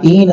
3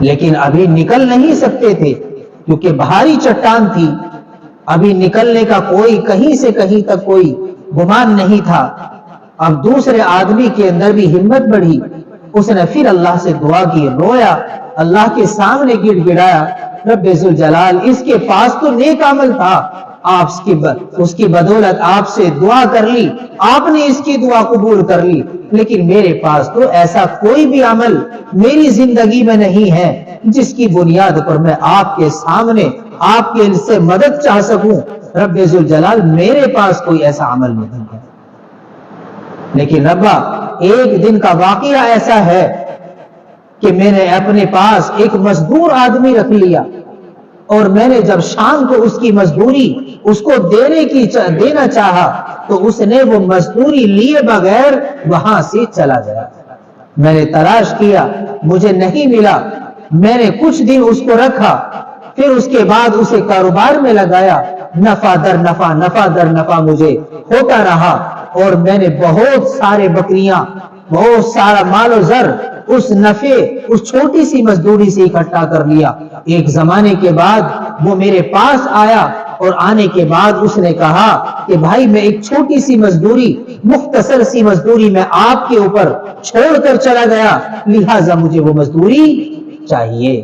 لیکن ابھی نکل نہیں سکتے تھے کیونکہ بھاری چٹان تھی، ابھی نکلنے کا کوئی کہیں سے کہیں تک کوئی گمان نہیں تھا۔ اب دوسرے آدمی کے اندر بھی ہمت بڑھی، اس نے پھر اللہ سے دعا کی، رویا، اللہ کے سامنے گڑ گڑایا، رب ذوالجلال اس کے پاس تو نیک عمل تھا، آپ اس کی بدولت آپ سے دعا کر لی، آپ نے اس کی دعا قبول کر لی، لیکن میرے پاس تو ایسا کوئی بھی عمل میری زندگی میں نہیں ہے جس کی بنیاد پر میں آپ کے سامنے آپ کے سے مدد چاہ سکوں۔ رب ذوالجلال میرے پاس کوئی ایسا عمل نہیں ہے۔ لیکن ربا ایک دن کا واقعہ ایسا ہے کہ میں نے اپنے پاس ایک مزدور آدمی رکھ لیا، اور میں نے جب شام کو اس کی مزدوری اس کو دینا چاہا تو اس نے وہ مزدوری لیے بغیر وہاں سے چلا گیا۔ میں نے تلاش کیا، مجھے نہیں ملا، میں نے کچھ دن اس کو رکھا، پھر اس کے بعد اسے کاروبار میں لگایا، نفع در نفع نفع در نفع مجھے ہوتا رہا، اور میں نے بہت سارے بکریاں، بہت سارا مال و زر اس نفع اس چھوٹی سی مزدوری سے اکٹھا کر لیا۔ ایک زمانے کے بعد وہ میرے پاس آیا، اور آنے کے بعد اس نے کہا کہ بھائی میں ایک چھوٹی سی مزدوری، مختصر سی مزدوری میں آپ کے اوپر چھوڑ کر چلا گیا، لہٰذا مجھے وہ مزدوری چاہیے۔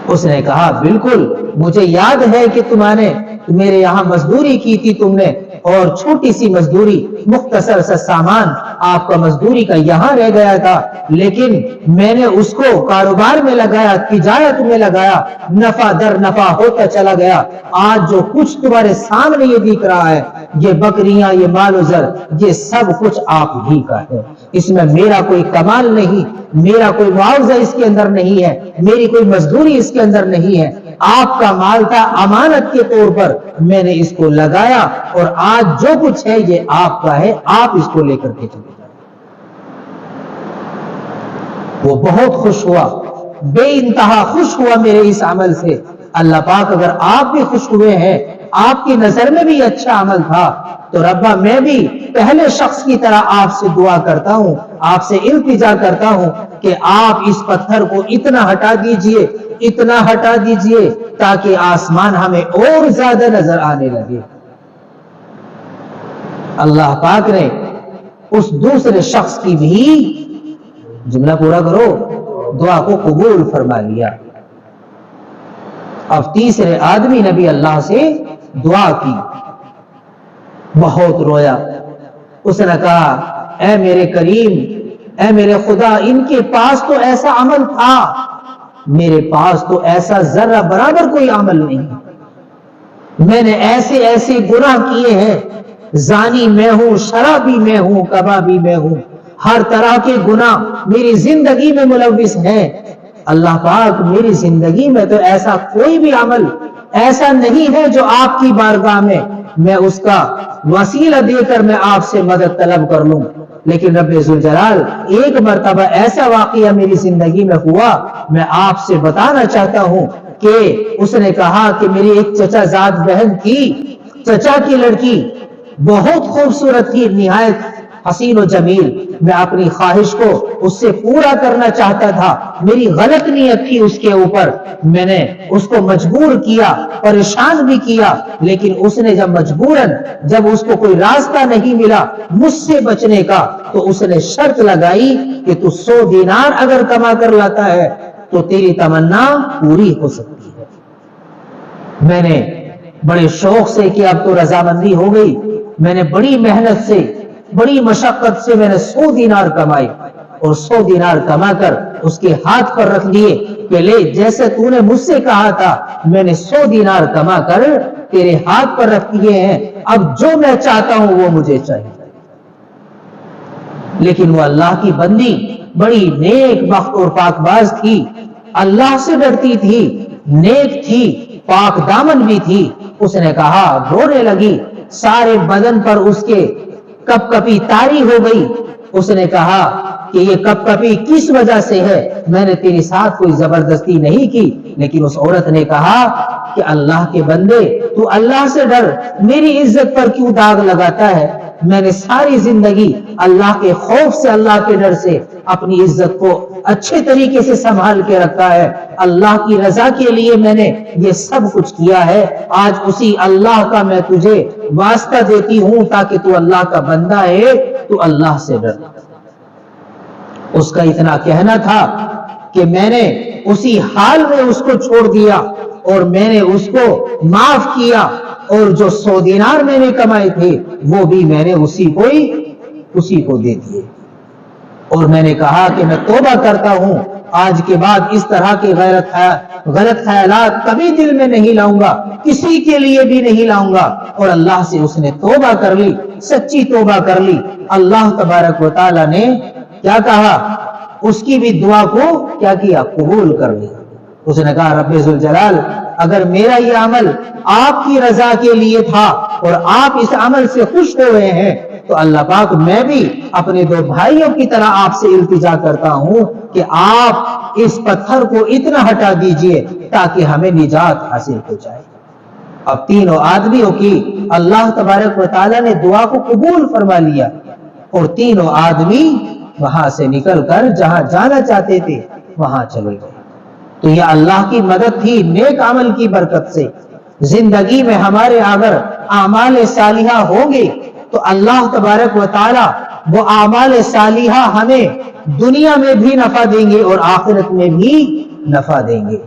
اس نے کہا بالکل مجھے یاد ہے کہ تمہارے میرے یہاں مزدوری کی تھی تم نے، اور چھوٹی سی مزدوری، مختصر سا سامان آپ کا مزدوری کا یہاں رہ گیا تھا، لیکن میں نے اس کو کاروبار میں لگایا، تجارت میں لگایا، نفع در نفع ہوتا چلا گیا۔ آج جو کچھ تمہارے سامنے یہ دکھ رہا ہے، یہ بکریاں، یہ مال و زر، یہ سب کچھ آپ ہی کا ہے، اس میں میرا کوئی کمال نہیں، میرا کوئی معاوضہ اس کے اندر نہیں ہے، میری کوئی مزدوری اس کے اندر نہیں ہے، آپ کا مال تھا، امانت کے طور پر میں نے اس کو لگایا، اور آج جو کچھ ہے یہ آپ کا ہے، آپ اس کو لے کر کے چلے جائیں۔ وہ بہت خوش ہوا، بے انتہا خوش ہوا میرے اس عمل سے۔ اللہ پاک اگر آپ بھی خوش ہوئے ہیں، آپ کی نظر میں بھی اچھا عمل تھا، تو ربا میں بھی پہلے شخص کی طرح آپ سے دعا کرتا ہوں، آپ سے التجا کرتا ہوں کہ آپ اس پتھر کو اتنا ہٹا دیجئے، اتنا ہٹا دیجئے تاکہ آسمان ہمیں اور زیادہ نظر آنے لگے۔ اللہ پاک نے اس دوسرے شخص کی بھی، جملہ پورا کرو، دعا کو قبول فرما لیا۔ اب تیسرے آدمی نے بھی اللہ سے دعا کی، بہت رویا، اس نے کہا اے میرے کریم، اے میرے خدا، ان کے پاس تو ایسا عمل تھا، میرے پاس تو ایسا ذرہ برابر کوئی عمل نہیں، میں نے ایسے ایسے گناہ کیے ہیں، زانی میں ہوں، شرابی میں ہوں، کبابی میں ہوں، ہر طرح کے گناہ میری زندگی میں ملوث ہیں۔ اللہ پاک میری زندگی میں تو ایسا کوئی بھی عمل ایسا نہیں ہے جو آپ کی بارگاہ میں اس کا وسیلہ دے کر میں آپ سے مدد طلب کر لوں، لیکن رب ذوالجلال ایک مرتبہ ایسا واقعہ میری زندگی میں ہوا، میں آپ سے بتانا چاہتا ہوں کہ اس نے کہا کہ میری ایک چچا زاد بہن تھی، چچا کی لڑکی بہت خوبصورت تھی، نہایت حسین و جمیل، میں اپنی خواہش کو اس سے پورا کرنا چاہتا تھا، میری غلط نیت تھی اس کے اوپر، میں نے اس کو مجبور کیا، پریشان بھی کیا، لیکن اس نے جب اس کو کوئی راستہ نہیں ملا مجھ سے بچنے کا، تو اس نے شرط لگائی کہ تو 100 دینار اگر کما کر لاتا ہے تو تیری تمنا پوری ہو سکتی ہے۔ میں نے بڑے شوق سے کہ اب تو رضامندی ہو گئی، میں نے بڑی محنت سے، بڑی مشقت سے میں نے 100 دینار کمائی، اور 100 دینار کما کر اس کے ہاتھ پر رکھ دیے کہ لے، جیسے تو نے مجھ سے کہا تھا میں نے 100 دینار کما کر تیرے ہاتھ پر رکھ دیے ہیں، اب جو میں چاہتا ہوں وہ مجھے چاہیے۔ لیکن وہ اللہ کی بندی بڑی نیک بخت اور پاک باز تھی، اللہ سے ڈرتی تھی، نیک تھی، پاک دامن بھی تھی۔ اس نے کہا، رونے لگی، سارے بدن پر اس کے کپ کپی تاری ہو گئی۔ اس نے کہا کہ یہ کپ کپی کس وجہ سے ہے؟ میں نے تیرے ساتھ کوئی زبردستی نہیں کی۔ لیکن اس عورت نے کہا کہ اللہ کے بندے، تو اللہ سے ڈر، میری عزت پر کیوں داغ لگاتا ہے؟ میں نے ساری زندگی اللہ کے خوف سے، اللہ کے ڈر سے اپنی عزت کو اچھے طریقے سے سنبھال کے رکھا ہے، اللہ کی رضا کے لیے میں نے یہ سب کچھ کیا ہے، آج اسی اللہ کا میں تجھے واسطہ دیتی ہوں تاکہ تو اللہ کا بندہ ہے، تو اللہ سے ڈر۔ اس کا اتنا کہنا تھا کہ میں نے اسی حال میں اس کو چھوڑ دیا اور میں نے اس کو معاف کیا، اور جو 100 دینار میں نے کمائے تھے وہ بھی میں نے اسی کو دے دیے، اور میں نے کہا کہ میں توبہ کرتا ہوں، آج کے بعد اس طرح کے غلط خیالات کبھی دل میں نہیں لاؤں گا، کسی کے لیے بھی نہیں لاؤں گا۔ اور اللہ سے اس نے توبہ کر لی، سچی توبہ کر لی۔ اللہ تبارک و تعالی نے کیا کہا؟ اس کی بھی دعا کو کیا کیا؟ قبول کر لیا۔ اس نے کہا رب ذوالجلال، اگر میرا یہ عمل آپ کی رضا کے لیے تھا اور آپ اس عمل سے خوش ہوئے ہیں، تو اللہ پاک میں بھی اپنے 2 بھائیوں کی طرح آپ سے التجا کرتا ہوں کہ آپ اس پتھر کو اتنا ہٹا دیجئے تاکہ ہمیں نجات حاصل ہو جائے۔ اب تینوں آدمیوں کی اللہ تبارک و تعالی نے دعا کو قبول فرما لیا، اور تینوں آدمی وہاں سے نکل کر جہاں جانا چاہتے تھے وہاں چلے گئے۔ تو یہ اللہ کی مدد تھی نیک عمل کی برکت سے۔ زندگی میں ہمارے اگر اعمال صالحہ ہوں گے تو اللہ تبارک و تعالی وہ اعمال صالحہ ہمیں دنیا میں بھی نفع دیں گے اور آخرت میں بھی نفع دیں گے۔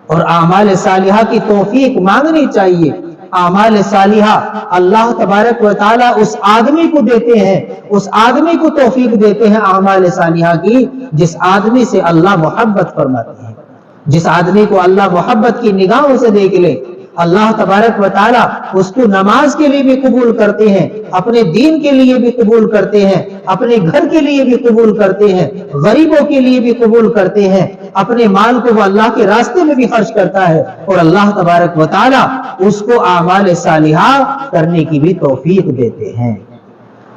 اور اعمال صالحہ کی توفیق مانگنی چاہیے۔ اعمال صالحہ اللہ تبارک و تعالی اس آدمی کو دیتے ہیں، اس آدمی کو توفیق دیتے ہیں اعمال صالحہ کی جس آدمی سے اللہ محبت فرماتے ہیں، جس آدمی کو اللہ محبت کی نگاہوں سے دیکھ لے۔ اللہ تبارک و تعالی اس کو نماز کے لیے بھی قبول کرتے ہیں، اپنے دین کے لیے بھی قبول کرتے ہیں، اپنے گھر کے لیے بھی قبول کرتے ہیں، غریبوں کے لیے بھی قبول کرتے ہیں، اپنے مال کو وہ اللہ کے راستے میں بھی خرچ کرتا ہے، اور اللہ تبارک و تعالی اس کو اعمال صالحہ کرنے کی بھی توفیق دیتے ہیں۔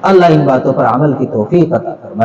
اللہ ان باتوں پر عمل کی توفیق عطا فرمائے۔